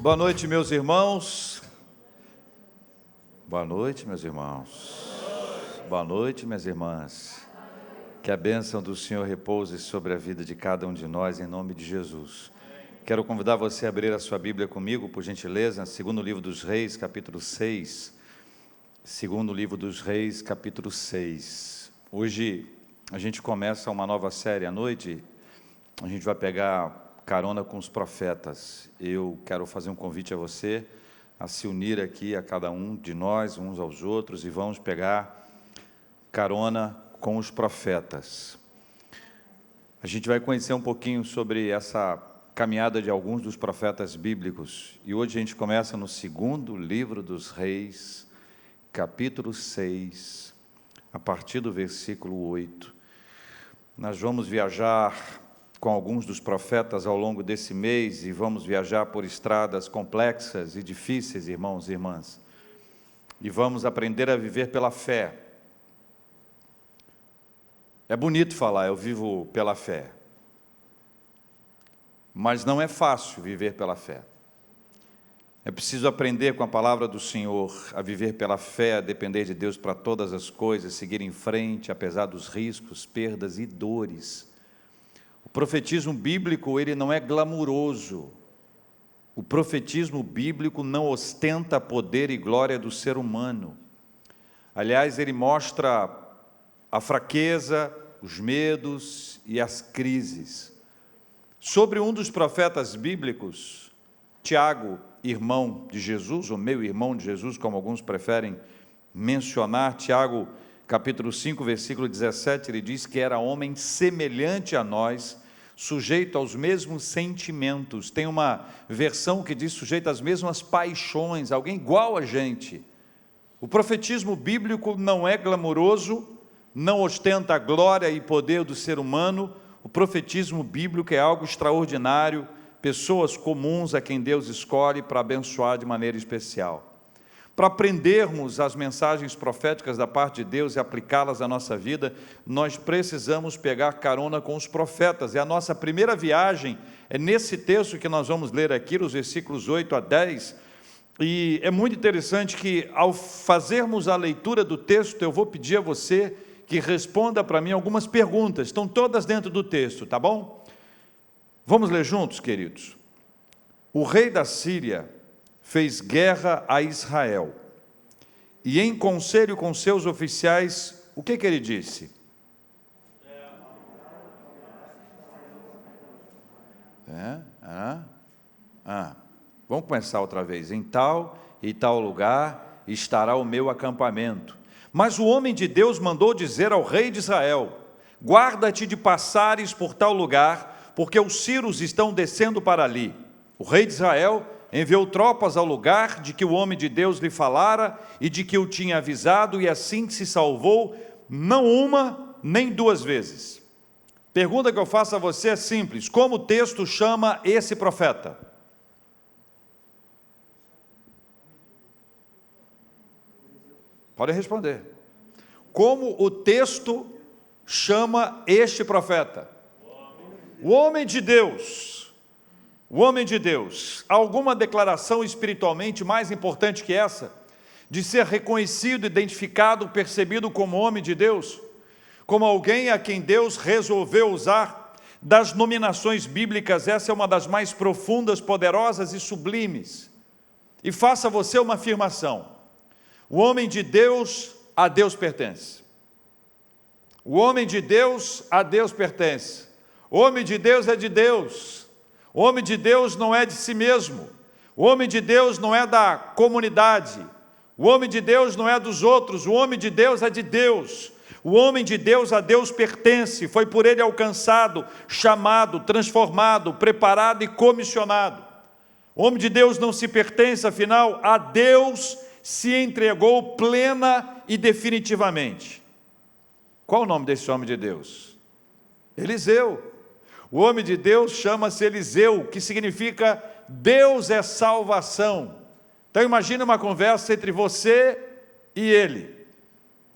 Boa noite, meus irmãos. Boa noite, meus irmãos. Boa noite, minhas irmãs. Que a bênção do Senhor repouse sobre a vida de cada um de nós, em nome de Jesus. Quero convidar você a abrir a sua Bíblia comigo, por gentileza, segundo livro dos Reis, capítulo 6. Segundo livro dos Reis, capítulo 6. Hoje a gente começa uma nova série à noite. A gente vai pegar carona com os profetas. Eu quero fazer um convite a você a se unir aqui a cada um de nós, uns aos outros, e vamos pegar carona com os profetas. A gente vai conhecer um pouquinho sobre essa caminhada de alguns dos profetas bíblicos. E hoje a gente começa no segundo livro dos Reis, capítulo 6, a partir do versículo 8. Nós vamos viajar com alguns dos profetas ao longo desse mês e vamos viajar por estradas complexas e difíceis, irmãos e irmãs. E vamos aprender a viver pela fé. É bonito falar, eu vivo pela fé. Mas não é fácil viver pela fé. É preciso aprender com a palavra do Senhor a viver pela fé, a depender de Deus para todas as coisas, seguir em frente, apesar dos riscos, perdas e dores. O profetismo bíblico, ele não é glamuroso. O profetismo bíblico não ostenta poder e glória do ser humano. Aliás, ele mostra a fraqueza, os medos e as crises. Sobre um dos profetas bíblicos, Tiago, irmão de Jesus, ou meu irmão de Jesus, como alguns preferem mencionar, Tiago, capítulo 5, versículo 17, ele diz que era homem semelhante a nós, sujeito aos mesmos sentimentos. Tem uma versão que diz sujeito às mesmas paixões, alguém igual a gente. O profetismo bíblico não é glamuroso, não ostenta a glória e poder do ser humano. O profetismo bíblico é algo extraordinário, pessoas comuns a quem Deus escolhe para abençoar de maneira especial. Para aprendermos as mensagens proféticas da parte de Deus e aplicá-las à nossa vida, nós precisamos pegar carona com os profetas. E a nossa primeira viagem é nesse texto que nós vamos ler aqui, os versículos 8 a 10. E é muito interessante que, ao fazermos a leitura do texto, eu vou pedir a você que responda para mim algumas perguntas. Estão todas dentro do texto, tá bom? Vamos ler juntos, queridos? O rei da Síria fez guerra a Israel, e em conselho com seus oficiais, o que ele disse? Vamos começar outra vez. Em tal e tal lugar estará o meu acampamento. Mas o homem de Deus mandou dizer ao rei de Israel: guarda-te de passares por tal lugar, porque os sírios estão descendo para ali. O rei de Israel enviou tropas ao lugar de que o homem de Deus lhe falara e de que o tinha avisado, e assim se salvou, não uma nem duas vezes. Pergunta que eu faço a você é simples: como o texto chama esse profeta? Pode responder. Como o texto chama este profeta? O homem de Deus. O homem de Deus. Há alguma declaração espiritualmente mais importante que essa? De ser reconhecido, identificado, percebido como homem de Deus? Como alguém a quem Deus resolveu usar? Das nominações bíblicas, essa é uma das mais profundas, poderosas e sublimes. E faça você uma afirmação: o homem de Deus, a Deus pertence. O homem de Deus, a Deus pertence. O homem de Deus é de Deus. O homem de Deus não é de si mesmo. O homem de Deus não é da comunidade. O homem de Deus não é dos outros. O homem de Deus é de Deus. O homem de Deus a Deus pertence. Foi por ele alcançado, chamado, transformado, preparado e comissionado. O homem de Deus não se pertence, afinal, a Deus se entregou plena e definitivamente. Qual o nome desse homem de Deus? Eliseu. O homem de Deus chama-se Eliseu, que significa Deus é salvação. Então imagine uma conversa entre você e ele.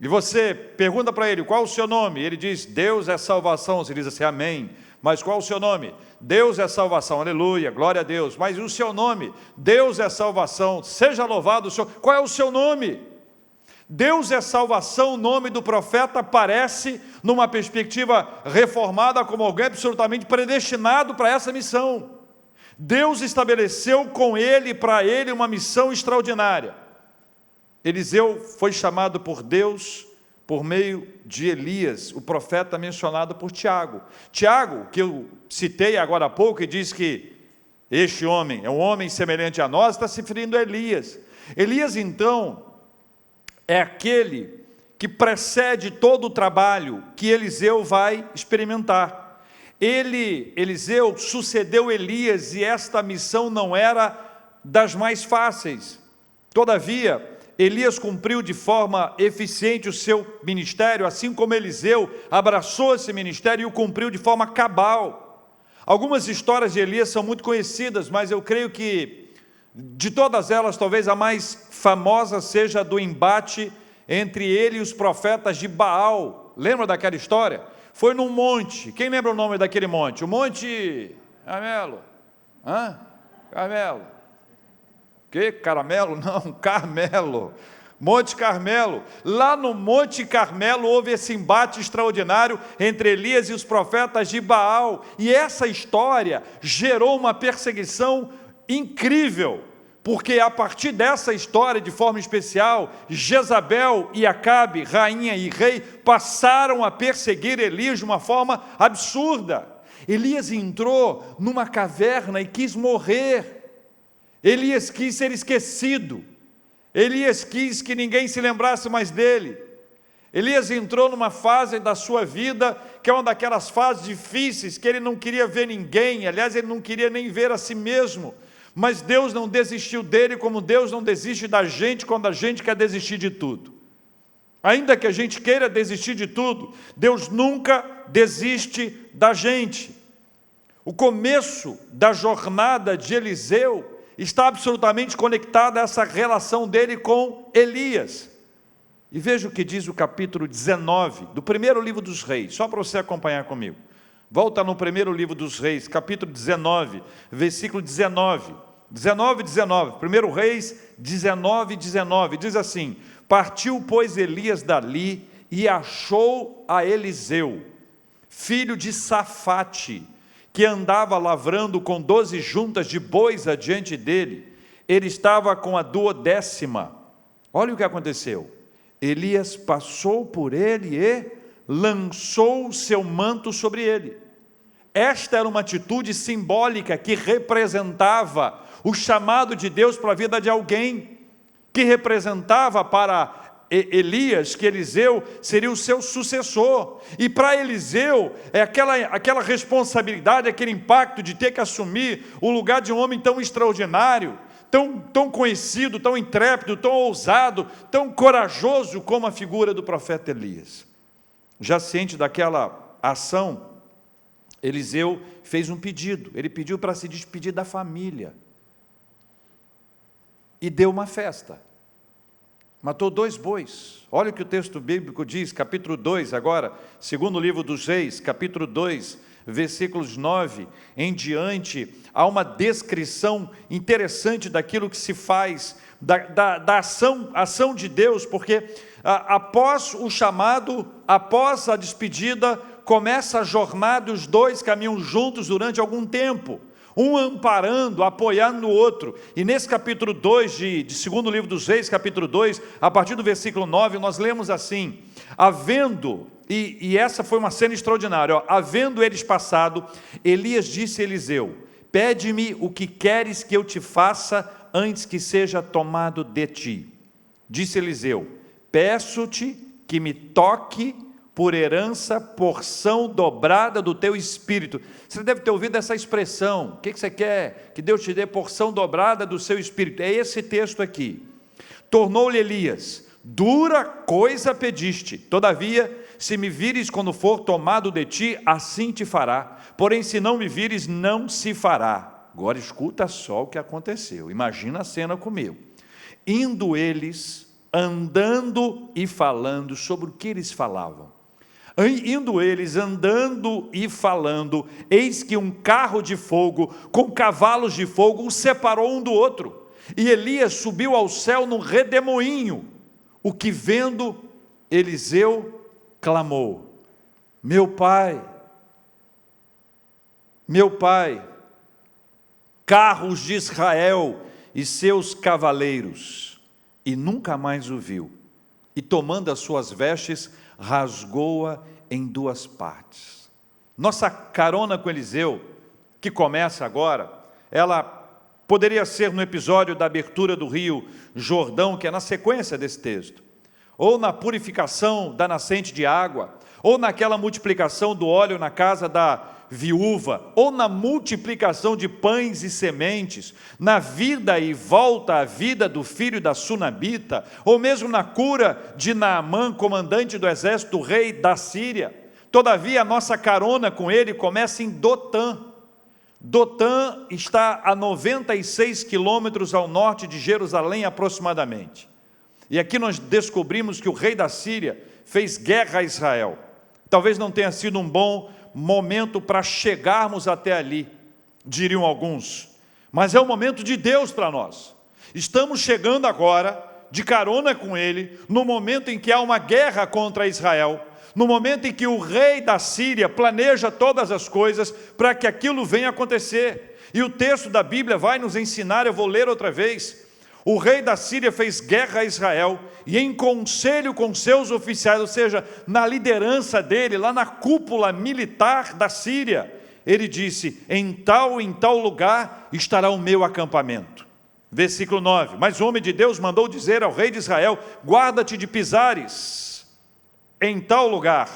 E você pergunta para ele, qual o seu nome? Ele diz, Deus é salvação. Você diz assim, amém. Mas qual o seu nome? Deus é salvação, aleluia, glória a Deus. Mas e o seu nome? Deus é salvação, seja louvado o Senhor. Qual é o seu nome? Deus é salvação, o nome do profeta aparece numa perspectiva reformada como alguém absolutamente predestinado para essa missão. Deus estabeleceu com ele, para ele, uma missão extraordinária. Eliseu foi chamado por Deus por meio de Elias, o profeta mencionado por Tiago. Tiago, que eu citei agora há pouco, e diz que este homem é um homem semelhante a nós, está se referindo a Elias. Elias, então, é aquele que precede todo o trabalho que Eliseu vai experimentar. Eliseu sucedeu Elias, e esta missão não era das mais fáceis. Todavia, Elias cumpriu de forma eficiente o seu ministério, assim como Eliseu abraçou esse ministério e o cumpriu de forma cabal. Algumas histórias de Elias são muito conhecidas, mas eu creio que de todas elas, talvez a mais famosa seja a do embate entre ele e os profetas de Baal. Lembra daquela história? Foi num monte. Quem lembra o nome daquele monte? O Monte Carmelo. Carmelo. Que? Caramelo? Não, Carmelo. Monte Carmelo. Lá no Monte Carmelo houve esse embate extraordinário entre Elias e os profetas de Baal. E essa história gerou uma perseguição incrível, porque a partir dessa história, de forma especial, Jezabel e Acabe, rainha e rei, passaram a perseguir Elias de uma forma absurda. Elias entrou numa caverna e quis morrer. Elias quis ser esquecido. Elias quis que ninguém se lembrasse mais dele. Elias entrou numa fase da sua vida, que é uma daquelas fases difíceis, que ele não queria ver ninguém, aliás, ele não queria nem ver a si mesmo. Mas Deus não desistiu dele, como Deus não desiste da gente quando a gente quer desistir de tudo. Ainda que a gente queira desistir de tudo, Deus nunca desiste da gente. O começo da jornada de Eliseu está absolutamente conectado a essa relação dele com Elias. E veja o que diz o capítulo 19 do primeiro livro dos Reis, só para você acompanhar comigo. Volta no primeiro livro dos Reis, capítulo 19, versículo 19. 19, 1 Reis 19, 19, diz assim: partiu, pois, Elias dali e achou a Eliseu, filho de Safate, que andava lavrando com 12 juntas de bois adiante dele. Ele estava com a 12ª. Olha o que aconteceu. Elias passou por ele e lançou o seu manto sobre ele. Esta era uma atitude simbólica que representava o chamado de Deus para a vida de alguém, que representava para Elias, que Eliseu seria o seu sucessor. E para Eliseu, é aquela responsabilidade, aquele impacto de ter que assumir o lugar de um homem tão extraordinário, tão conhecido, tão intrépido, tão ousado, tão corajoso como a figura do profeta Elias. Já ciente daquela ação, Eliseu fez um pedido. Ele pediu para se despedir da família e deu uma festa. Matou 2 bois. Olha o que o texto bíblico diz, capítulo 2 agora, segundo livro dos Reis, capítulo 2, versículos 9 em diante. Há uma descrição interessante daquilo que se faz, da ação de Deus, porque após o chamado, após a despedida, começa a jornada, os 2 caminham juntos durante algum tempo, um amparando, apoiando o outro. E nesse capítulo 2 de segundo livro dos Reis, capítulo 2, a partir do versículo 9, nós lemos assim: havendo, e essa foi uma cena extraordinária, havendo eles passado, Elias disse a Eliseu: pede-me o que queres que eu te faça antes que seja tomado de ti. Disse Eliseu: peço-te que me toque por herança, porção dobrada do teu espírito. Você deve ter ouvido essa expressão. O que você quer? Que Deus te dê porção dobrada do seu espírito. É esse texto aqui. Tornou-lhe Elias: dura coisa pediste, todavia, se me vires quando for tomado de ti, assim te fará. Porém, se não me vires, não se fará. Agora escuta só o que aconteceu. Imagina a cena comigo. Indo eles, andando e falando. Sobre o que eles falavam? Indo eles, andando e falando, eis que um carro de fogo, com cavalos de fogo, os separou um do outro. E Elias subiu ao céu num redemoinho, o que vendo, Eliseu clamou: meu pai, carros de Israel e seus cavaleiros. E nunca mais o viu. E tomando as suas vestes, rasgou-a em duas partes. Nossa carona com Eliseu, que começa agora, ela poderia ser no episódio da abertura do rio Jordão, que é na sequência desse texto, ou na purificação da nascente de água, ou naquela multiplicação do óleo na casa da viúva, ou na multiplicação de pães e sementes, na vida e volta à vida do filho da Sunamita, ou mesmo na cura de Naamã, comandante do exército do rei da Síria. Todavia, a nossa carona com ele começa em Dotã. Dotã está a 96 quilômetros ao norte de Jerusalém aproximadamente. E aqui nós descobrimos que o rei da Síria fez guerra a Israel. Talvez não tenha sido um bom momento para chegarmos até ali, diriam alguns, mas é o momento de Deus para nós. Estamos chegando agora, de carona com ele, no momento em que há uma guerra contra Israel, no momento em que o rei da Síria planeja todas as coisas para que aquilo venha acontecer. E o texto da Bíblia vai nos ensinar, eu vou ler outra vez. O rei da Síria fez guerra a Israel, e em conselho com seus oficiais, ou seja, na liderança dele, lá na cúpula militar da Síria, ele disse: em tal lugar estará o meu acampamento. Versículo 9, mas o homem de Deus mandou dizer ao rei de Israel: guarda-te de pisares em tal lugar,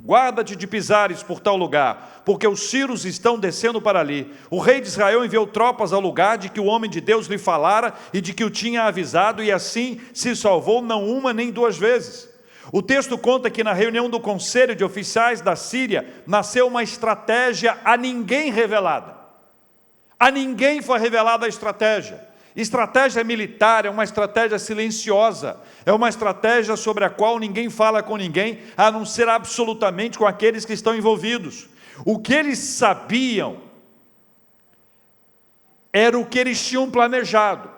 guarda-te de pisares por tal lugar, porque os sírios estão descendo para ali. O rei de Israel enviou tropas ao lugar de que o homem de Deus lhe falara e de que o tinha avisado, e assim se salvou não uma nem duas vezes. O texto conta que na reunião do conselho de oficiais da Síria, nasceu uma estratégia a ninguém revelada. A ninguém foi revelada a estratégia. Estratégia militar é uma estratégia silenciosa, é uma estratégia sobre a qual ninguém fala com ninguém, a não ser absolutamente com aqueles que estão envolvidos. O que eles sabiam era o que eles tinham planejado.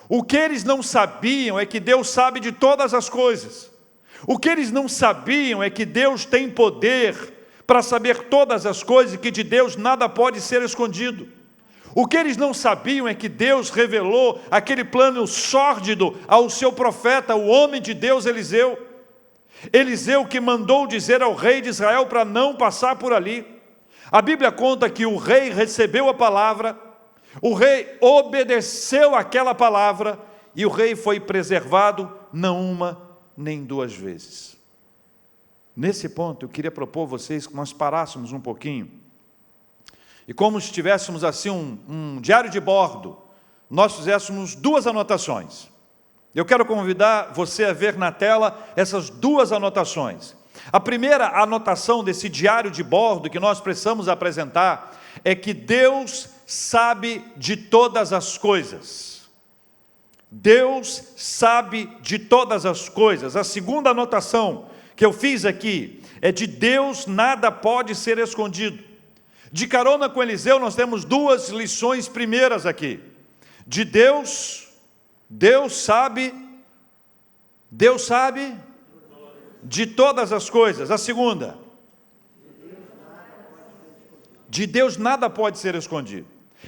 O que eles não sabiam é que Deus sabe de todas as coisas. O que eles não sabiam é que Deus tem poder para saber todas as coisas e que de Deus nada pode ser escondido. O que eles não sabiam é que Deus revelou aquele plano sórdido ao seu profeta, o homem de Deus Eliseu. Eliseu que mandou dizer ao rei de Israel para não passar por ali. A Bíblia conta que o rei recebeu a palavra, o rei obedeceu aquela palavra e o rei foi preservado não uma nem duas vezes. Nesse ponto eu queria propor a vocês que nós parássemos um pouquinho e como se tivéssemos assim um diário de bordo, nós fizéssemos duas anotações. Eu quero convidar você a ver na tela essas duas anotações. A primeira anotação desse diário de bordo que nós precisamos apresentar é que Deus sabe de todas as coisas. Deus sabe de todas as coisas. A segunda anotação que eu fiz aqui é: de Deus nada pode ser escondido. De carona com Eliseu nós temos duas lições primeiras aqui. De Deus, Deus sabe de todas as coisas. A segunda, de Deus nada pode ser escondido.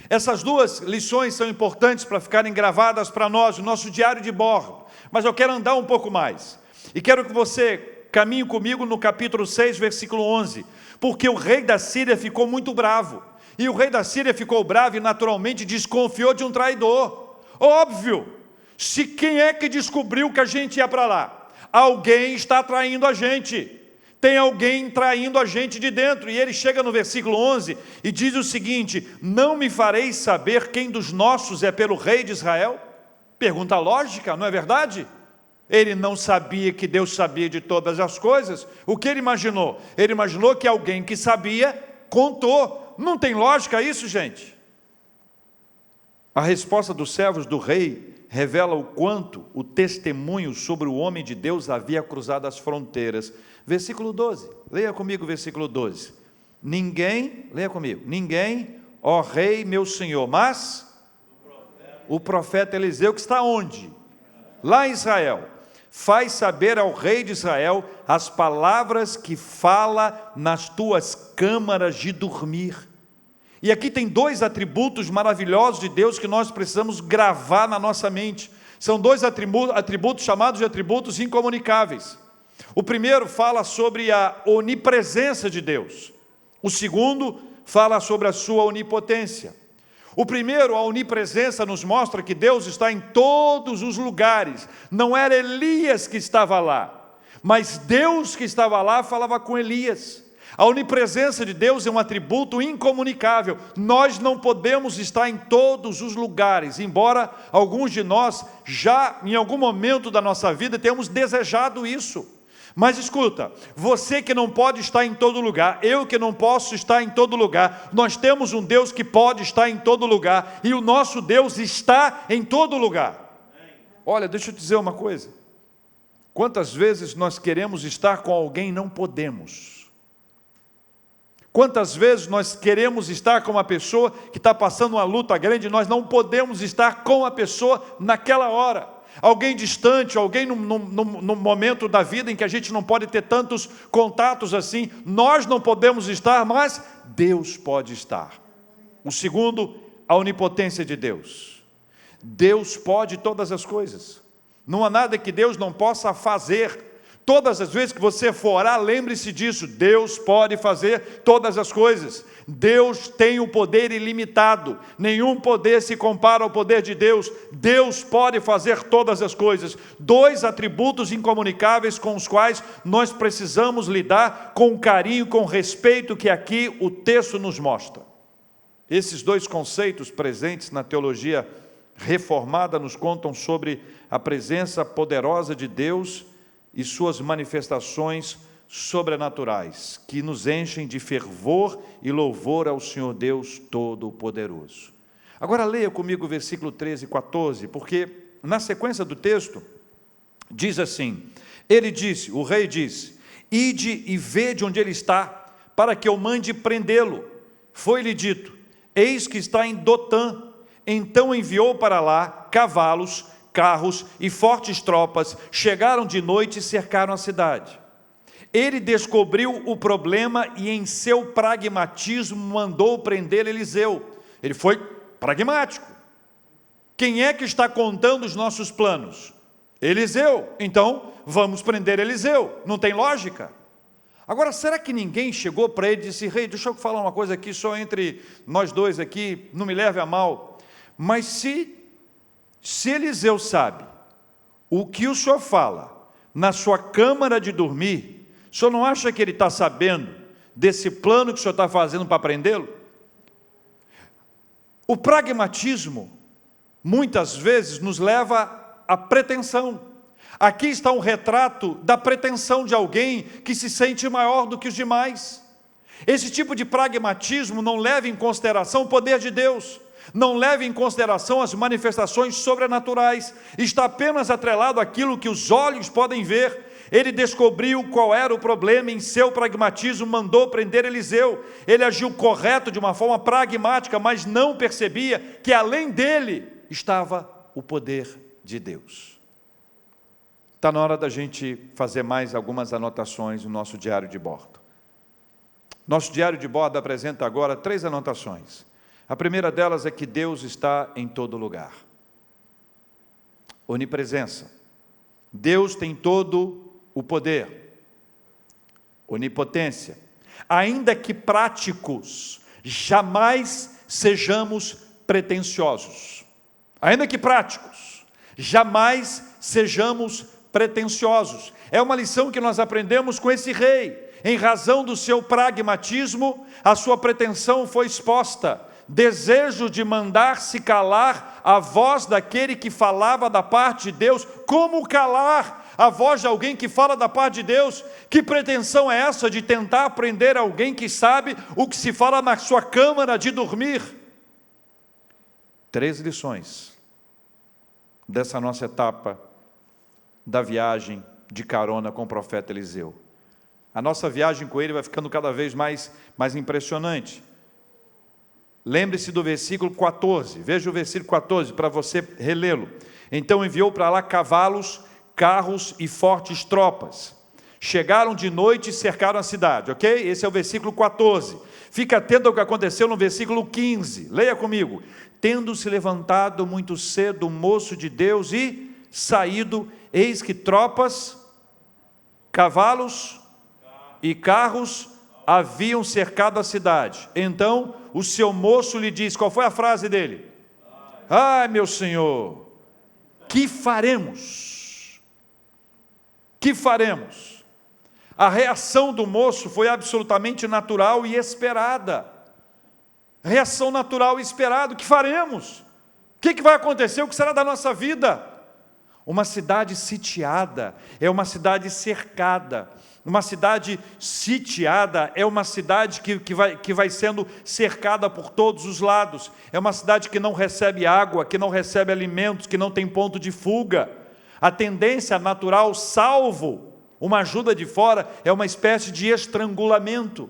Essas duas lições são importantes para ficarem gravadas para nós, no nosso diário de bordo. Mas eu quero andar um pouco mais. E quero que você caminhe comigo no capítulo 6, versículo 11. Porque o rei da Síria ficou muito bravo. E o rei da Síria ficou bravo e naturalmente desconfiou de um traidor. Óbvio, se quem é que descobriu que a gente ia para lá? Alguém está traindo a gente. Tem alguém traindo a gente de dentro. E ele chega no versículo 11 e diz o seguinte: não me fareis saber quem dos nossos é pelo rei de Israel? Pergunta lógica, não é verdade? Ele não sabia que Deus sabia de todas as coisas. O que ele imaginou? Ele imaginou que alguém que sabia contou. Não tem lógica isso, gente? A resposta dos servos do rei revela o quanto o testemunho sobre o homem de Deus havia cruzado as fronteiras. Versículo 12, leia comigo o versículo 12. Ninguém, leia comigo, ninguém, ó rei meu senhor, mas o profeta Eliseu, que está onde? Lá em Israel, faz saber ao rei de Israel as palavras que fala nas tuas câmaras de dormir. E aqui tem dois atributos maravilhosos de Deus que nós precisamos gravar na nossa mente. São dois atributos chamados de atributos incomunicáveis. O primeiro fala sobre a onipresença de Deus. O segundo fala sobre a sua onipotência. O primeiro, a onipresença, nos mostra que Deus está em todos os lugares. Não era Elias que estava lá, mas Deus que estava lá falava com Elias. A onipresença de Deus é um atributo incomunicável. Nós não podemos estar em todos os lugares, embora alguns de nós já em algum momento da nossa vida tenhamos desejado isso. Mas escuta, você que não pode estar em todo lugar, eu que não posso estar em todo lugar, nós temos um Deus que pode estar em todo lugar, e o nosso Deus está em todo lugar. Olha, deixa eu te dizer uma coisa, quantas vezes nós queremos estar com alguém e não podemos? Quantas vezes nós queremos estar com uma pessoa que está passando uma luta grande, e nós não podemos estar com a pessoa naquela hora? Alguém distante, alguém num momento da vida em que a gente não pode ter tantos contatos assim, nós não podemos estar, mas Deus pode estar. O segundo, a onipotência de Deus. Deus pode todas as coisas, não há nada que Deus não possa fazer. Todas as vezes que você for orar, lembre-se disso, Deus pode fazer todas as coisas. Deus tem o poder ilimitado, nenhum poder se compara ao poder de Deus. Deus pode fazer todas as coisas. Dois atributos incomunicáveis com os quais nós precisamos lidar com carinho, com respeito, que aqui o texto nos mostra. Esses dois conceitos presentes na teologia reformada nos contam sobre a presença poderosa de Deus e suas manifestações sobrenaturais, que nos enchem de fervor e louvor ao Senhor Deus Todo-Poderoso. Agora leia comigo o versículo 13 e 14, porque na sequência do texto, diz assim, ele disse, o rei disse, ide e vede onde ele está, para que eu mande prendê-lo. Foi-lhe dito, eis que está em Dotã. Então enviou para lá cavalos, carros e fortes tropas, chegaram de noite e cercaram a cidade. Ele descobriu o problema e em seu pragmatismo mandou prender Eliseu. Ele foi pragmático. Quem é que está contando os nossos planos? Eliseu. Então, vamos prender Eliseu. Não tem lógica? Agora, será que ninguém chegou para ele e disse, rei, deixa eu falar uma coisa aqui, só entre nós dois aqui, não me leve a mal, mas se Eliseu sabe o que o senhor fala na sua câmara de dormir, o senhor não acha que ele está sabendo desse plano que o senhor está fazendo para prendê-lo? O pragmatismo, muitas vezes, nos leva à pretensão. Aqui está um retrato da pretensão de alguém que se sente maior do que os demais. Esse tipo de pragmatismo não leva em consideração o poder de Deus, não leva em consideração as manifestações sobrenaturais, está apenas atrelado àquilo que os olhos podem ver. Ele descobriu qual era o problema, em seu pragmatismo mandou prender Eliseu. Ele agiu correto de uma forma pragmática, mas não percebia que além dele estava o poder de Deus. Está na hora da gente fazer mais algumas anotações no nosso diário de bordo. Nosso diário de bordo apresenta agora 3 anotações. A primeira delas é que Deus está em todo lugar. Onipresença. Deus tem todo o poder. Onipotência. Ainda que práticos, jamais sejamos pretensiosos. Ainda que práticos, jamais sejamos pretensiosos. É uma lição que nós aprendemos com esse rei. Em razão do seu pragmatismo, a sua pretensão foi exposta. Desejo de mandar-se calar a voz daquele que falava da parte de Deus. Como calar a voz de alguém que fala da parte de Deus? Que pretensão é essa de tentar prender alguém que sabe o que se fala na sua câmara de dormir? 3 lições dessa nossa etapa da viagem de carona com o profeta Eliseu. A nossa viagem com ele vai ficando cada vez mais impressionante. Lembre-se do versículo 14, veja o versículo 14 para você relê-lo. Então enviou para lá cavalos, carros e fortes tropas. Chegaram de noite e cercaram a cidade, ok? Esse é o versículo 14. Fica atento ao que aconteceu no versículo 15. Leia comigo. Tendo se levantado muito cedo o moço de Deus e saído, eis que tropas, cavalos e carros haviam cercado a cidade. Então o seu moço lhe disse, qual foi a frase dele? Ai, meu senhor, que faremos? Que faremos? A reação do moço foi absolutamente natural e esperada. Reação natural e esperada, o que faremos? O que vai acontecer? O que será da nossa vida? Uma cidade sitiada é uma cidade cercada. Uma cidade sitiada é uma cidade que vai sendo cercada por todos os lados. É uma cidade que não recebe água, que não recebe alimentos, que não tem ponto de fuga. A tendência natural, salvo uma ajuda de fora, é uma espécie de estrangulamento.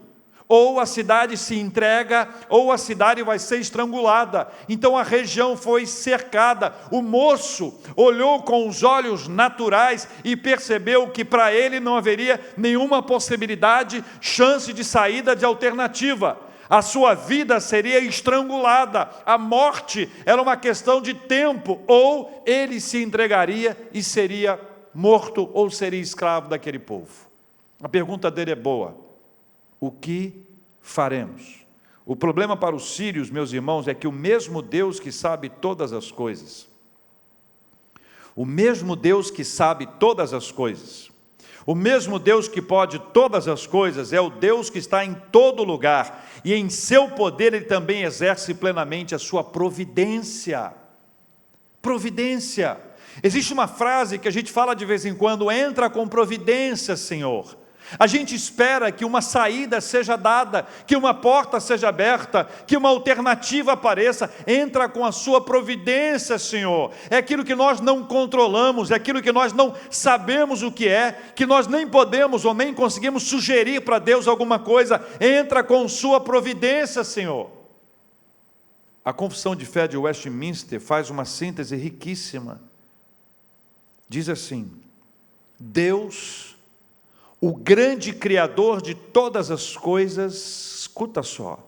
Ou a cidade se entrega, ou a cidade vai ser estrangulada. Então a região foi cercada. O moço olhou com os olhos naturais e percebeu que para ele não haveria nenhuma possibilidade, chance de saída, de alternativa. A sua vida seria estrangulada. A morte era uma questão de tempo. Ou ele se entregaria e seria morto, ou seria escravo daquele povo. A pergunta dele é boa. O que faremos? O problema para os sírios, meus irmãos, é que o mesmo Deus que sabe todas as coisas, o mesmo Deus que sabe todas as coisas, o mesmo Deus que pode todas as coisas, é o Deus que está em todo lugar, e em seu poder Ele também exerce plenamente a sua providência. Providência. Existe uma frase que a gente fala de vez em quando, entra com providência, Senhor. A gente espera que uma saída seja dada, que uma porta seja aberta, que uma alternativa apareça. Entra com a sua providência, Senhor. É aquilo que nós não controlamos, é aquilo que nós não sabemos o que é, que nós nem podemos ou nem conseguimos sugerir para Deus alguma coisa. Entra com sua providência, Senhor. A Confissão de Fé de Westminster faz uma síntese riquíssima. Diz assim: Deus, o grande Criador de todas as coisas, escuta só,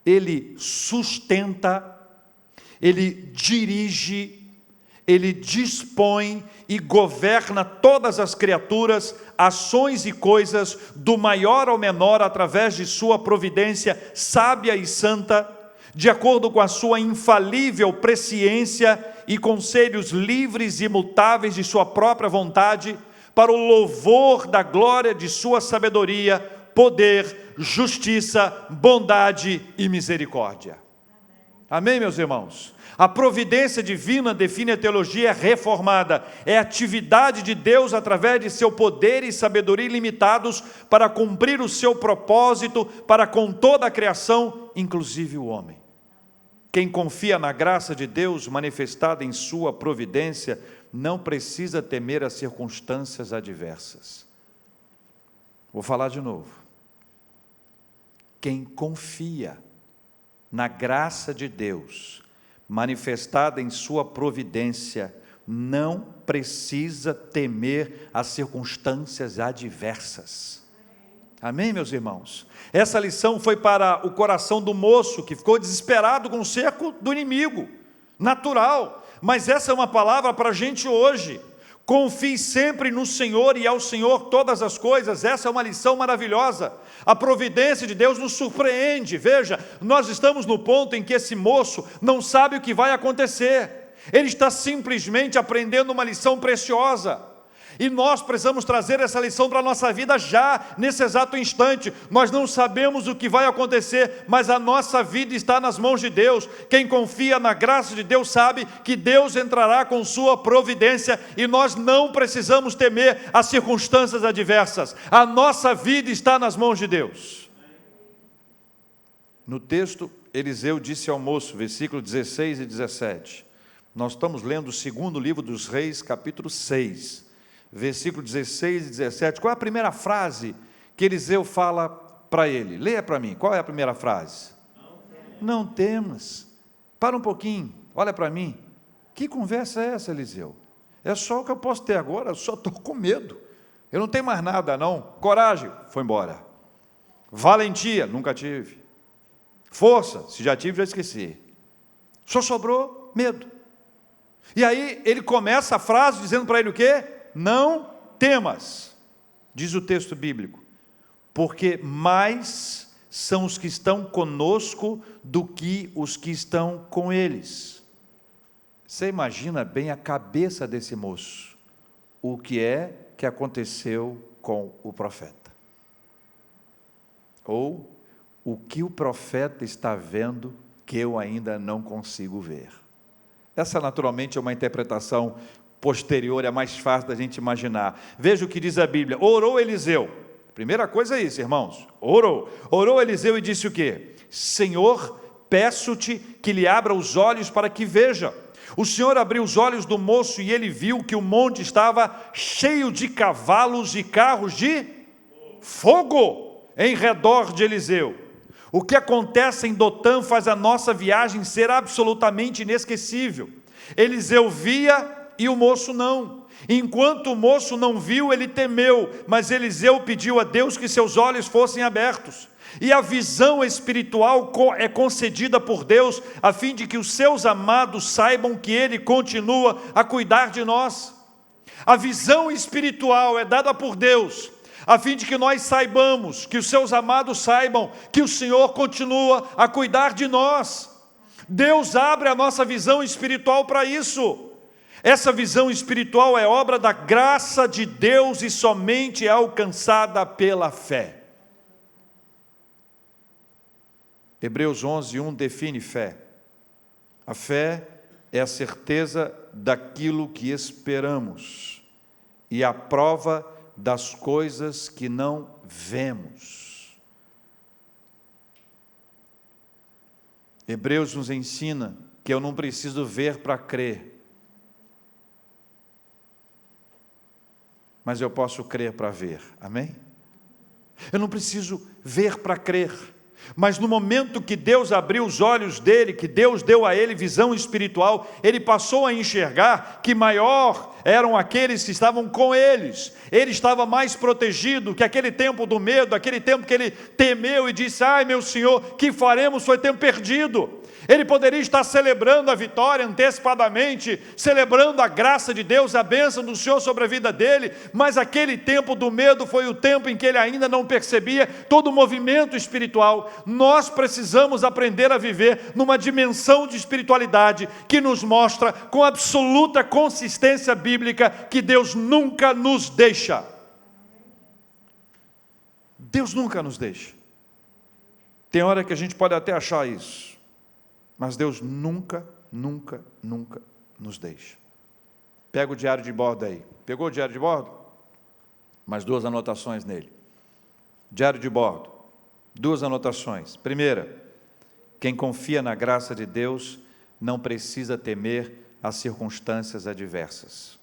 Ele sustenta, Ele dirige, Ele dispõe e governa todas as criaturas, ações e coisas, do maior ao menor, através de sua providência sábia e santa, de acordo com a sua infalível presciência e conselhos livres e imutáveis de sua própria vontade, para o louvor da glória de sua sabedoria, poder, justiça, bondade e misericórdia. Amém, meus irmãos? A providência divina define a teologia reformada. É a atividade de Deus através de seu poder e sabedoria ilimitados para cumprir o seu propósito para com toda a criação, inclusive o homem. Quem confia na graça de Deus manifestada em sua providência não precisa temer as circunstâncias adversas. Vou falar de novo. Quem confia na graça de Deus, manifestada em sua providência, não precisa temer as circunstâncias adversas. Amém, meus irmãos? Essa lição foi para o coração do moço, que ficou desesperado com o cerco do inimigo, natural. Mas essa é uma palavra para a gente hoje. Confie sempre no Senhor e ao Senhor todas as coisas. Essa é uma lição maravilhosa. A providência de Deus nos surpreende. Veja, nós estamos no ponto em que esse moço não sabe o que vai acontecer. Ele está simplesmente aprendendo uma lição preciosa. E nós precisamos trazer essa lição para a nossa vida já, nesse exato instante. Nós não sabemos o que vai acontecer, mas a nossa vida está nas mãos de Deus. Quem confia na graça de Deus sabe que Deus entrará com sua providência e nós não precisamos temer as circunstâncias adversas. A nossa vida está nas mãos de Deus. No texto, Eliseu disse ao moço, versículo 16 e 17. Nós estamos lendo o segundo livro dos Reis, capítulo 6. Versículo 16 e 17, qual é a primeira frase que Eliseu fala para ele. Leia para mim, qual é a primeira frase? Não temas. Para um pouquinho, olha para mim. Que conversa é essa, Eliseu? É só o que eu posso ter agora, eu só estou com medo. Eu não tenho mais nada, não. Coragem, foi embora. Valentia, nunca tive. Força, se já tive, já esqueci. Só sobrou medo. E aí ele começa a frase dizendo para ele o quê? Não temas, diz o texto bíblico, porque mais são os que estão conosco do que os que estão com eles. Você imagina bem a cabeça desse moço, o que é que aconteceu com o profeta? Ou o que o profeta está vendo que eu ainda não consigo ver? Essa naturalmente é uma interpretação posterior, é mais fácil da gente imaginar. Veja o que diz a Bíblia. Orou Eliseu. Primeira coisa é isso, irmãos. Orou Eliseu e disse o quê? Senhor, peço-te que lhe abra os olhos para que veja. O Senhor abriu os olhos do moço e ele viu que o monte estava cheio de cavalos e carros de fogo em redor de Eliseu. O que acontece em Dotã faz a nossa viagem ser absolutamente inesquecível. Eliseu via e o moço não. Enquanto o moço não viu, ele temeu, mas Eliseu pediu a Deus que seus olhos fossem abertos. E a visão espiritual é concedida por Deus, a fim de que os seus amados saibam que Ele continua a cuidar de nós. A visão espiritual é dada por Deus, a fim de que nós saibamos, que os seus amados saibam, que o Senhor continua a cuidar de nós. Deus abre a nossa visão espiritual para isso. Essa visão espiritual é obra da graça de Deus e somente é alcançada pela fé. Hebreus 11:1 define fé. A fé é a certeza daquilo que esperamos e a prova das coisas que não vemos. Hebreus nos ensina que eu não preciso ver para crer, mas eu posso crer para ver, amém? Eu não preciso ver para crer, mas no momento que Deus abriu os olhos dele, que Deus deu a ele visão espiritual, ele passou a enxergar que maior eram aqueles que estavam com eles. Ele estava mais protegido que aquele tempo do medo, aquele tempo que ele temeu e disse: ai meu Senhor, que faremos? Foi tempo perdido. Ele poderia estar celebrando a vitória antecipadamente, celebrando a graça de Deus, a bênção do Senhor sobre a vida dele, mas aquele tempo do medo foi o tempo em que ele ainda não percebia todo o movimento espiritual. Nós precisamos aprender a viver numa dimensão de espiritualidade que nos mostra com absoluta consistência bíblica que Deus nunca nos deixa. Deus nunca nos deixa. Tem hora que a gente pode até achar isso, mas Deus nunca, nunca, nunca nos deixa. Pega o diário de bordo aí. Pegou o diário de bordo? Mais 2 anotações nele. Diário de bordo. 2 anotações. Primeira, quem confia na graça de Deus não precisa temer as circunstâncias adversas.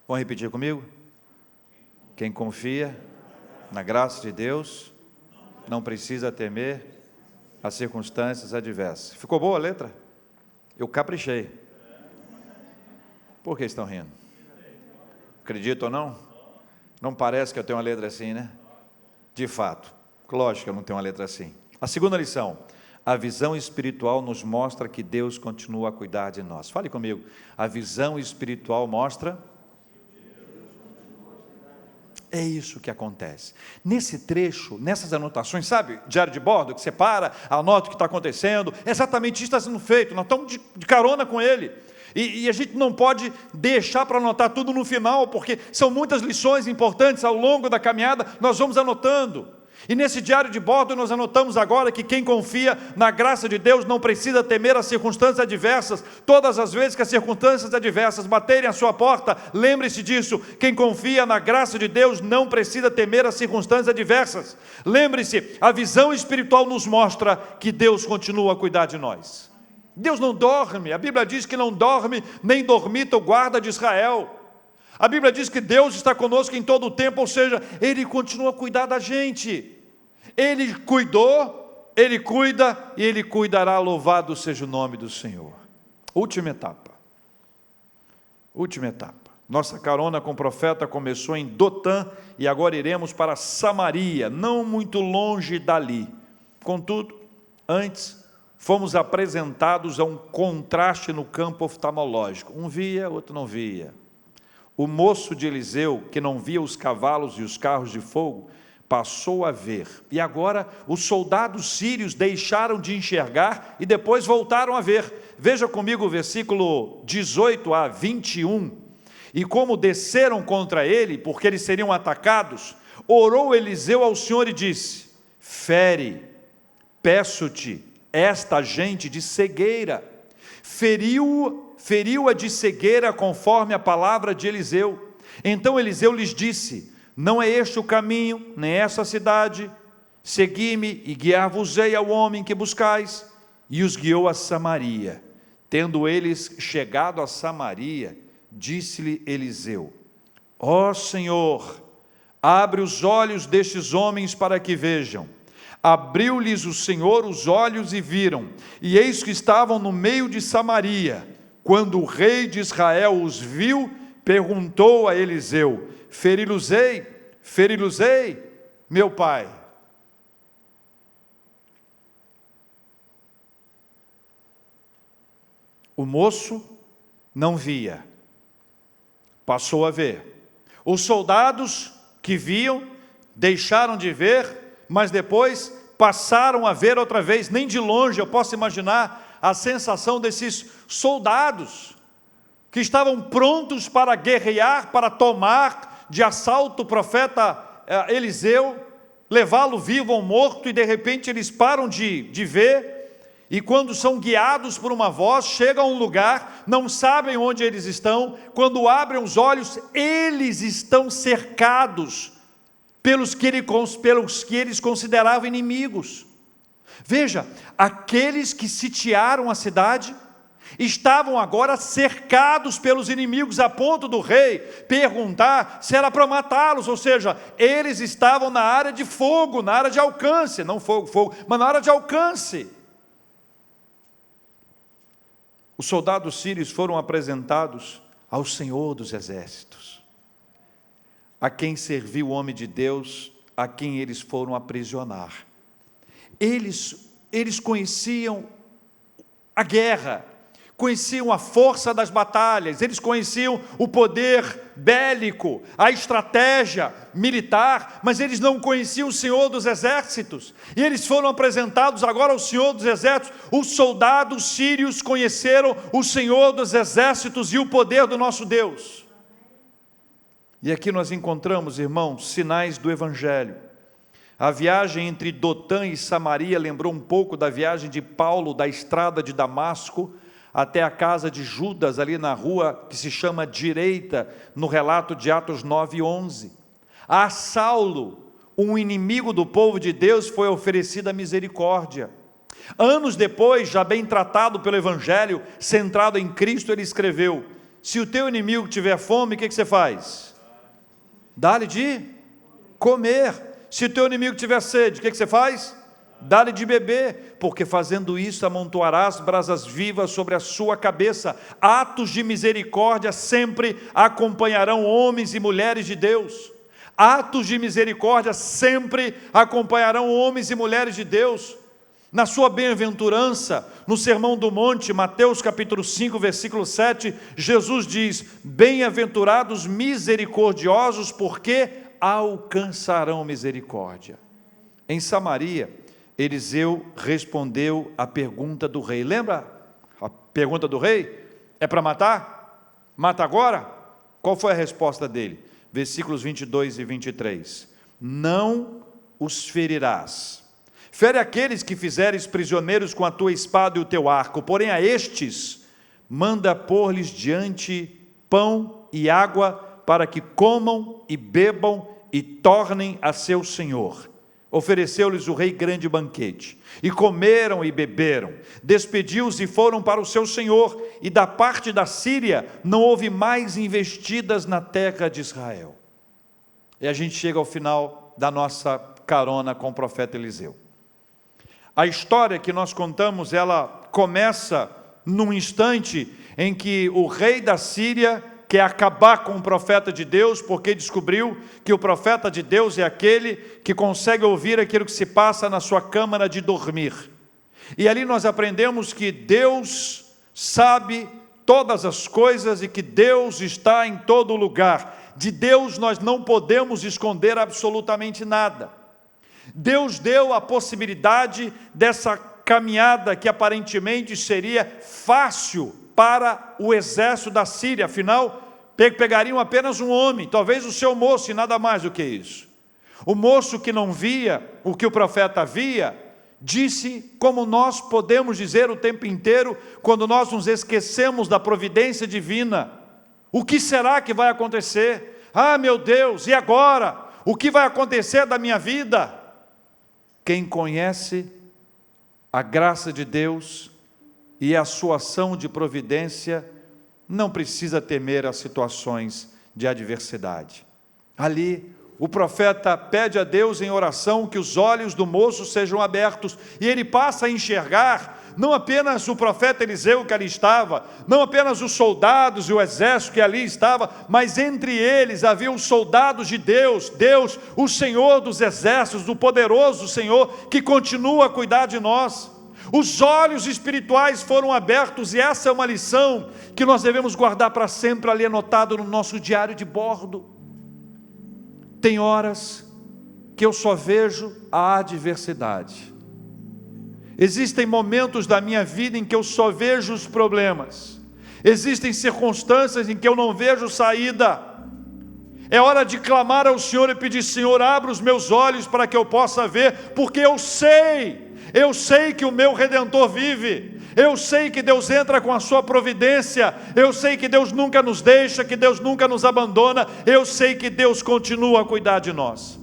Vão repetir comigo? Quem confia na graça de Deus não precisa temer as circunstâncias adversas. Ficou boa a letra? Eu caprichei. Por que estão rindo? Acredito ou não? Não parece que eu tenho uma letra assim, né? De fato, lógico que eu não tenho uma letra assim. A segunda lição: a visão espiritual nos mostra que Deus continua a cuidar de nós. Fale comigo. A visão espiritual mostra... É isso que acontece. Nesse trecho, nessas anotações, sabe, diário de bordo, que você para, anota o que está acontecendo, exatamente isso está sendo feito, nós estamos de carona com ele. E a gente não pode deixar para anotar tudo no final, porque são muitas lições importantes ao longo da caminhada, nós vamos anotando. E nesse diário de bordo nós anotamos agora que quem confia na graça de Deus não precisa temer as circunstâncias adversas. Todas as vezes que as circunstâncias adversas baterem à sua porta, lembre-se disso: quem confia na graça de Deus não precisa temer as circunstâncias adversas. Lembre-se, a visão espiritual nos mostra que Deus continua a cuidar de nós. Deus não dorme, a Bíblia diz que não dorme nem dormita o guarda de Israel. A Bíblia diz que Deus está conosco em todo o tempo, ou seja, Ele continua a cuidar da gente. Ele cuidou, Ele cuida e Ele cuidará, louvado seja o nome do Senhor. Última etapa. Nossa carona com o profeta começou em Dotã e agora iremos para Samaria, não muito longe dali. Contudo, antes fomos apresentados a um contraste no campo oftalmológico. Um via, outro não via. O moço de Eliseu, que não via os cavalos e os carros de fogo, passou a ver. E agora os soldados sírios deixaram de enxergar e depois voltaram a ver. Veja comigo o versículo 18 a 21. E como desceram contra ele, porque eles seriam atacados, orou Eliseu ao Senhor e disse: fere, peço-te, esta gente de cegueira. Feriu-a de cegueira conforme a palavra de Eliseu. Então Eliseu lhes disse: não é este o caminho, nem essa a cidade. Segui-me e guiar-vos-ei ao homem que buscais. E os guiou a Samaria. Tendo eles chegado a Samaria, disse-lhe Eliseu: ó Senhor, abre os olhos destes homens para que vejam. Abriu-lhes o Senhor os olhos e viram, e eis que estavam no meio de Samaria. Quando o rei de Israel os viu, perguntou a Eliseu: feri-los-ei, meu pai? O moço não via, passou a ver. Os soldados que viam, deixaram de ver, mas depois passaram a ver outra vez. Nem de longe eu posso imaginar a sensação desses soldados, que estavam prontos para guerrear, para tomar de assalto o profeta Eliseu, levá-lo vivo ou morto, e de repente eles param de ver, e quando são guiados por uma voz, chegam a um lugar, não sabem onde eles estão. Quando abrem os olhos, eles estão cercados pelos que eles consideravam inimigos. Veja, aqueles que sitiaram a cidade estavam agora cercados pelos inimigos, a ponto do rei perguntar se era para matá-los, ou seja, eles estavam na área de fogo, na área de alcance, não fogo, mas na área de alcance. Os soldados sírios foram apresentados ao Senhor dos Exércitos, a quem serviu o homem de Deus, a quem eles foram aprisionar. Eles conheciam a guerra, conheciam a força das batalhas, eles conheciam o poder bélico, a estratégia militar, mas eles não conheciam o Senhor dos Exércitos, e eles foram apresentados agora ao Senhor dos Exércitos. Os soldados sírios conheceram o Senhor dos Exércitos e o poder do nosso Deus. E aqui nós encontramos, irmãos, sinais do Evangelho. A viagem entre Dotã e Samaria lembrou um pouco da viagem de Paulo da estrada de Damasco até a casa de Judas, ali na rua que se chama Direita, no relato de Atos 9:11. A Saulo, um inimigo do povo de Deus, foi oferecida misericórdia. Anos depois, já bem tratado pelo Evangelho, centrado em Cristo, ele escreveu: se o teu inimigo tiver fome, o que você faz? Dá-lhe de comer. Se o teu inimigo tiver sede, o que você faz? Dá-lhe de beber, porque fazendo isso amontoarás brasas vivas sobre a sua cabeça. Atos de misericórdia sempre acompanharão homens e mulheres de Deus. Atos de misericórdia sempre acompanharão homens e mulheres de Deus. Na sua bem-aventurança, no Sermão do Monte, Mateus capítulo 5, versículo 7, Jesus diz: bem-aventurados misericordiosos, porque alcançarão misericórdia. Em Samaria, Eliseu respondeu à pergunta do rei. Lembra a pergunta do rei? É para matar? Mata agora? Qual foi a resposta dele? Versículos 22 e 23. Não os ferirás. Fere aqueles que fizeres prisioneiros com a tua espada e o teu arco, porém a estes manda pôr-lhes diante pão e água, para que comam e bebam e tornem a seu senhor. Ofereceu-lhes o rei grande banquete, e comeram e beberam, despediu-os e foram para o seu senhor, e da parte da Síria não houve mais investidas na terra de Israel. E a gente chega ao final da nossa carona com o profeta Eliseu. A história que nós contamos, ela começa num instante em que o rei da Síria quer acabar com o profeta de Deus, porque descobriu que o profeta de Deus é aquele que consegue ouvir aquilo que se passa na sua câmara de dormir. E ali nós aprendemos que Deus sabe todas as coisas e que Deus está em todo lugar. De Deus nós não podemos esconder absolutamente nada. Deus deu a possibilidade dessa caminhada que aparentemente seria fácil para o exército da Síria, afinal, pegariam apenas um homem, talvez o seu moço e nada mais do que isso. O moço que não via o que o profeta via, disse como nós podemos dizer o tempo inteiro, quando nós nos esquecemos da providência divina: o que será que vai acontecer? Ah, meu Deus, e agora? O que vai acontecer da minha vida? Quem conhece a graça de Deus e a sua ação de providência, não precisa temer as situações de adversidade. Ali, o profeta pede a Deus em oração que os olhos do moço sejam abertos, e ele passa a enxergar não apenas o profeta Eliseu que ali estava, não apenas os soldados e o exército que ali estava, mas entre eles havia os soldados de Deus, Deus, o Senhor dos exércitos, o poderoso Senhor, que continua a cuidar de nós. Os olhos espirituais foram abertos, e essa é uma lição que nós devemos guardar para sempre ali anotado no nosso diário de bordo. Tem horas que eu só vejo a adversidade. Existem momentos da minha vida em que eu só vejo os problemas. Existem circunstâncias em que eu não vejo saída. É hora de clamar ao Senhor e pedir: Senhor, abra os meus olhos para que eu possa ver, porque eu sei que o meu Redentor vive, eu sei que Deus entra com a sua providência, eu sei que Deus nunca nos deixa, que Deus nunca nos abandona, eu sei que Deus continua a cuidar de nós.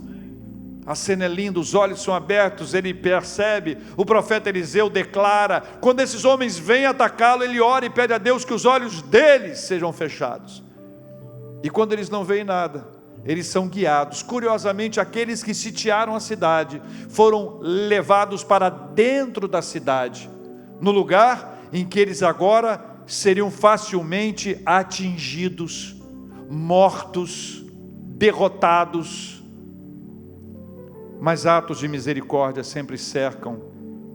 A cena é linda, os olhos são abertos, ele percebe, o profeta Eliseu declara, quando esses homens vêm atacá-lo, ele ora e pede a Deus que os olhos deles sejam fechados, e quando eles não veem nada, eles são guiados. Curiosamente, aqueles que sitiaram a cidade foram levados para dentro da cidade, no lugar em que eles agora seriam facilmente atingidos, mortos, derrotados. Mas atos de misericórdia sempre cercam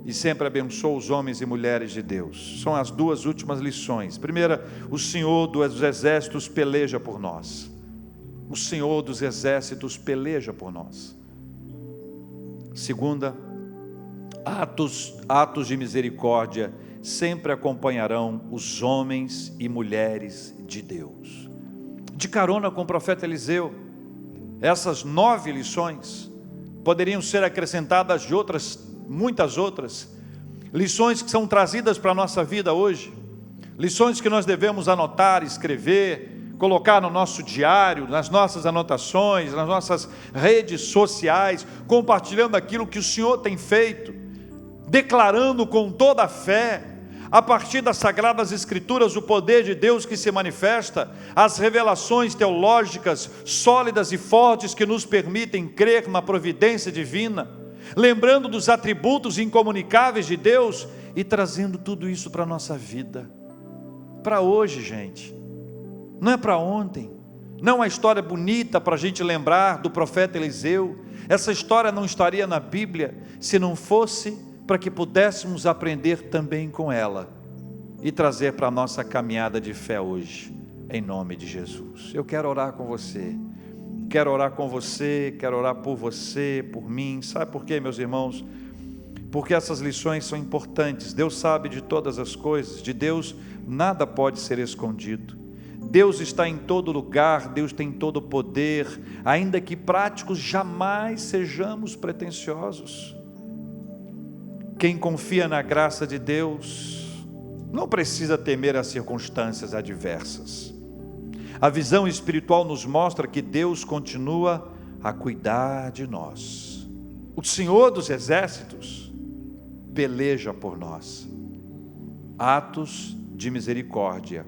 e sempre abençoam os homens e mulheres de Deus. São as duas últimas lições. Primeira, o Senhor dos exércitos peleja por nós. O Senhor dos exércitos peleja por nós. Segunda, atos de misericórdia sempre acompanharão os homens e mulheres de Deus. De carona com o profeta Eliseu, essas 9 lições poderiam ser acrescentadas de muitas outras, lições que são trazidas para a nossa vida hoje, lições que nós devemos anotar, escrever, colocar no nosso diário, nas nossas anotações, nas nossas redes sociais, compartilhando aquilo que o Senhor tem feito, declarando com toda a fé, a partir das Sagradas Escrituras, o poder de Deus que se manifesta, as revelações teológicas sólidas e fortes que nos permitem crer na providência divina, lembrando dos atributos incomunicáveis de Deus e trazendo tudo isso para a nossa vida, para hoje, gente, não é para ontem, não é uma história bonita para a gente lembrar do profeta Eliseu. Essa história não estaria na Bíblia se não fosse para que pudéssemos aprender também com ela e trazer para a nossa caminhada de fé hoje, em nome de Jesus. Eu quero orar com você, quero orar com você, quero orar por você, por mim. Sabe por quê, meus irmãos? Porque essas lições são importantes. Deus sabe de todas as coisas, de Deus nada pode ser escondido. Deus está em todo lugar, Deus tem todo o poder, ainda que práticos, jamais sejamos pretensiosos. Quem confia na graça de Deus não precisa temer as circunstâncias adversas. A visão espiritual nos mostra que Deus continua a cuidar de nós. o Senhor dos exércitos peleja por nós. Atos de misericórdia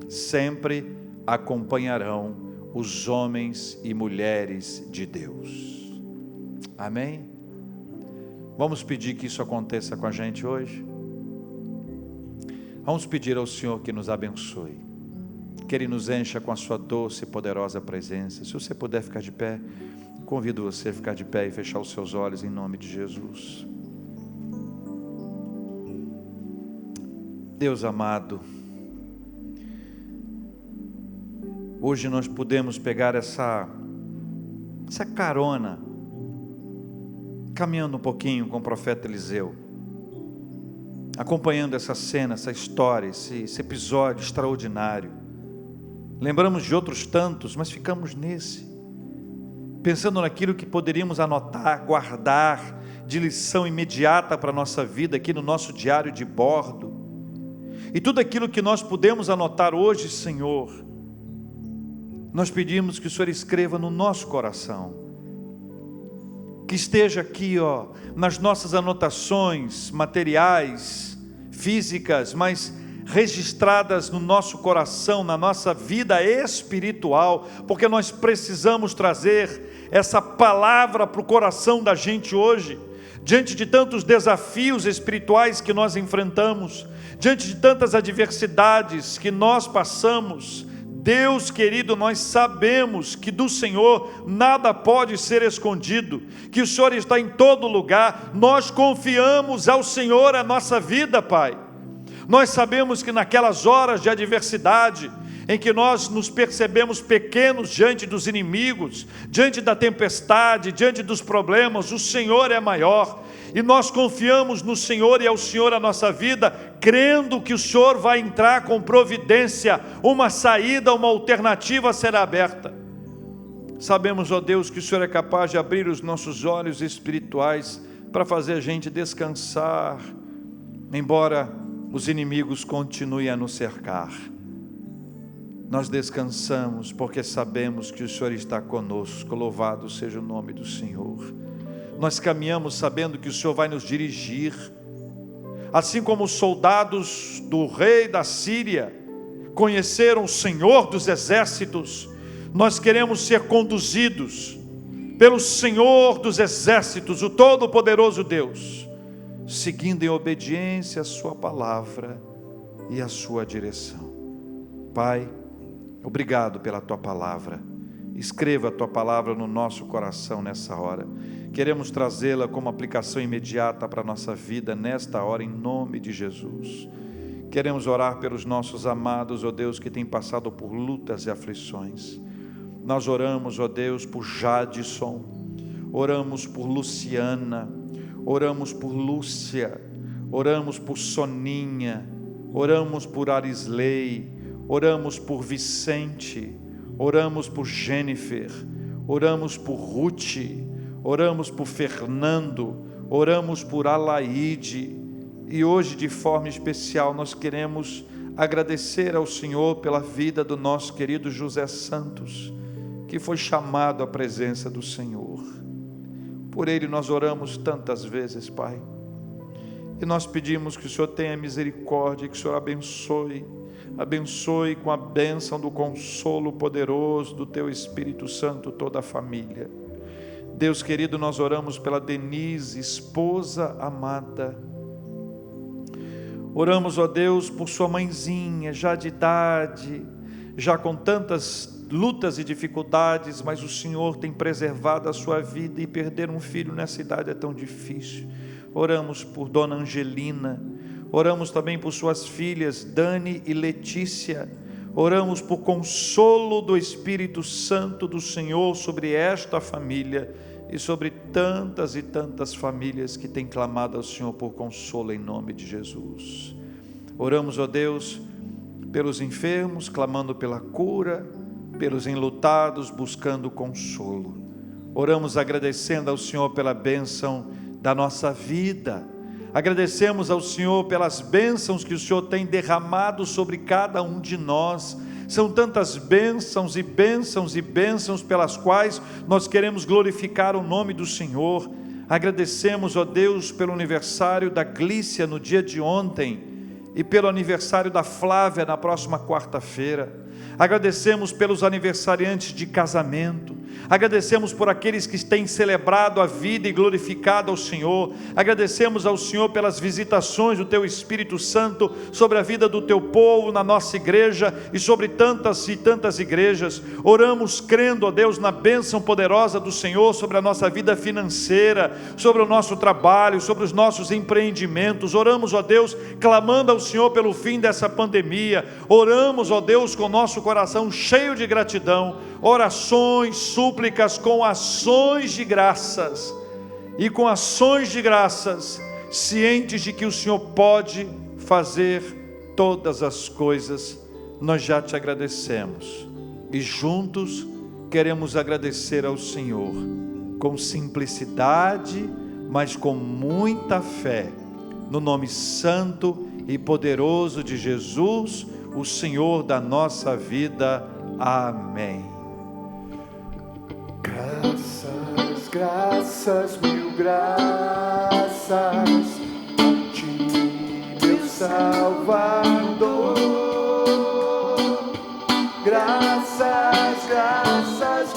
sempre acompanharão os homens e mulheres de Deus. Amém? Vamos pedir que isso aconteça com a gente hoje? Vamos pedir ao Senhor que nos abençoe, que Ele nos encha com a sua doce e poderosa presença. Se você puder ficar de pé, convido você a ficar de pé e fechar os seus olhos em nome de Jesus. Deus amado, hoje nós podemos pegar essa carona, caminhando um pouquinho com o profeta Eliseu, acompanhando essa cena, essa história, esse episódio extraordinário. Lembramos de outros tantos, mas ficamos nesse, pensando naquilo que poderíamos anotar, guardar de lição imediata para a nossa vida, aqui no nosso diário de bordo. E tudo aquilo que nós podemos anotar hoje, Senhor, nós pedimos que o Senhor escreva no nosso coração, que esteja aqui, nas nossas anotações materiais, físicas, mas registradas no nosso coração, na nossa vida espiritual, porque nós precisamos trazer essa palavra para o coração da gente hoje, diante de tantos desafios espirituais que nós enfrentamos, diante de tantas adversidades que nós passamos. Deus querido, nós sabemos que do Senhor nada pode ser escondido, que o Senhor está em todo lugar. Nós confiamos ao Senhor a nossa vida, Pai. Nós sabemos que naquelas horas de adversidade, em que nós nos percebemos pequenos diante dos inimigos, diante da tempestade, diante dos problemas, o Senhor é maior, e nós confiamos no Senhor e ao Senhor a nossa vida, crendo que o Senhor vai entrar com providência, uma saída, uma alternativa será aberta. Sabemos, ó Deus, que o Senhor é capaz de abrir os nossos olhos espirituais para fazer a gente descansar, embora os inimigos continuem a nos cercar. Nós descansamos porque sabemos que o Senhor está conosco. Louvado seja o nome do Senhor. Nós caminhamos sabendo que o Senhor vai nos dirigir, assim como os soldados do rei da Síria conheceram o Senhor dos exércitos. Nós queremos ser conduzidos pelo Senhor dos exércitos, o Todo-Poderoso Deus, seguindo em obediência a sua palavra e a sua direção. Pai, obrigado pela tua palavra. Escreva a tua palavra no nosso coração nessa hora. Queremos trazê-la como aplicação imediata para a nossa vida nesta hora, em nome de Jesus. Queremos orar pelos nossos amados, ó Deus, que têm passado por lutas e aflições. Nós oramos, ó Deus, por Jadson, oramos por Luciana, oramos por Lúcia, oramos por Soninha, oramos por Arisley, oramos por Vicente, oramos por Jennifer, oramos por Ruth, oramos por Fernando, oramos por Alaide, e hoje de forma especial nós queremos agradecer ao Senhor pela vida do nosso querido José Santos, que foi chamado à presença do Senhor. Por ele nós oramos tantas vezes, Pai, e nós pedimos que o Senhor tenha misericórdia, que o Senhor abençoe com a bênção do consolo poderoso do Teu Espírito Santo toda a família. Deus querido, nós oramos pela Denise, esposa amada. Oramos, ó Deus, por sua mãezinha, já de idade, já com tantas lutas e dificuldades, mas o Senhor tem preservado a sua vida, e perder um filho nessa idade é tão difícil. Oramos por Dona Angelina, oramos também por suas filhas Dani e Letícia, oramos por consolo do Espírito Santo do Senhor sobre esta família e sobre tantas e tantas famílias que têm clamado ao Senhor por consolo em nome de Jesus. Oramos, ó Deus, pelos enfermos, clamando pela cura, pelos enlutados, buscando consolo. Oramos agradecendo ao Senhor pela bênção da nossa vida. Agradecemos ao Senhor pelas bênçãos que o Senhor tem derramado sobre cada um de nós. São tantas bênçãos e bênçãos e bênçãos pelas quais nós queremos glorificar o nome do Senhor. Agradecemos, ó Deus, pelo aniversário da Glícia no dia de ontem e pelo aniversário da Flávia na próxima quarta-feira. Agradecemos pelos aniversariantes de casamento. Agradecemos por aqueles que têm celebrado a vida e glorificado ao Senhor. Agradecemos ao Senhor pelas visitações do Teu Espírito Santo sobre a vida do Teu povo na nossa igreja e sobre tantas e tantas igrejas. Oramos crendo, ó Deus, na bênção poderosa do Senhor sobre a nossa vida financeira, sobre o nosso trabalho, sobre os nossos empreendimentos. Oramos, ó Deus, clamando ao Senhor pelo fim dessa pandemia. Oramos, ó Deus, com o nosso coração cheio de gratidão, orações, súplicas com ações de graças, e com ações de graças, cientes de que o Senhor pode fazer todas as coisas. Nós já te agradecemos, e juntos queremos agradecer ao Senhor, com simplicidade, mas com muita fé, no nome santo e poderoso de Jesus, o Senhor da nossa vida. Amém. Graças, graças, mil graças a ti, meu Salvador. Graças, graças,